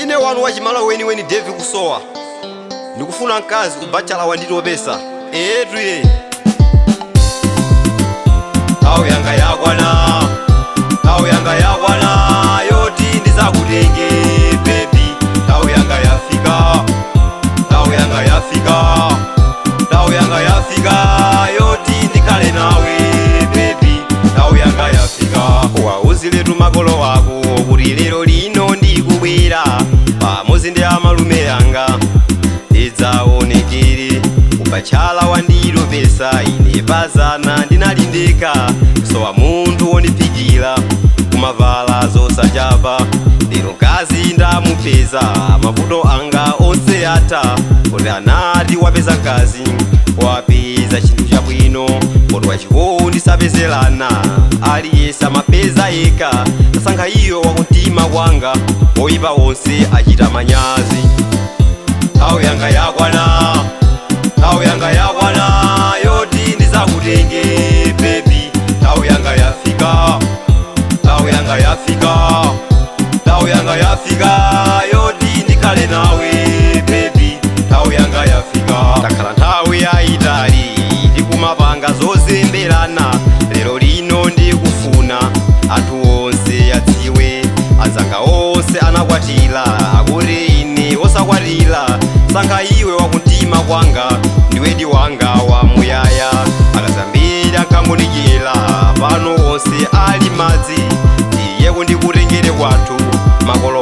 Ndine wanu wachimala weni Devi kusowa. Ndikufuna mkazi kubachala wanditopesa. Tuye Tau yanga yakwana, tau yanga yakwana, yoti ndizakutenge baby. Tau yanga yafika, tau yanga yafika, tau yanga yafika, yoti ndikale nawe baby. Tau yanga yafika. Wauzile tumakolo wako kuti lero lino ndikubwera pamodzi ndi amalume yanga idzaonekere kubachala wanditopesa. Ine pazana ndinalindika kusowa munthu wondipikira kumavala zosachapa. Lero mkazi ndamupeza mavuto anga onse atha. Kuti anati wapeza mkazi wapeza chinthu chabwino, kuti wachikondi sapezelana aliyese amapeza yekha. Tasankha iyo wakumtima kwanga, oyipa onse achita manyazi. Tau yanga yakwana, tau yanga yakwana, yoti ndizakutenge baby. Tau yanga yafika, tau yanga yafika, tau yanga yafika, yoti ndikale nawe baby. Tau yanga yafika. Takhala nthawi yayitali tikumapanga zozemberana. Lero lino ndikufuna anthu onse adziwe, anzanga onse anakwatira akuti ine osakwatira. Sankha iwe wakumtima kwanga, ndiwedi wanga wamuyaya. Akazambira nkangonikira pano onse ali madzi. Ndiye kundikutengere kwathu makolo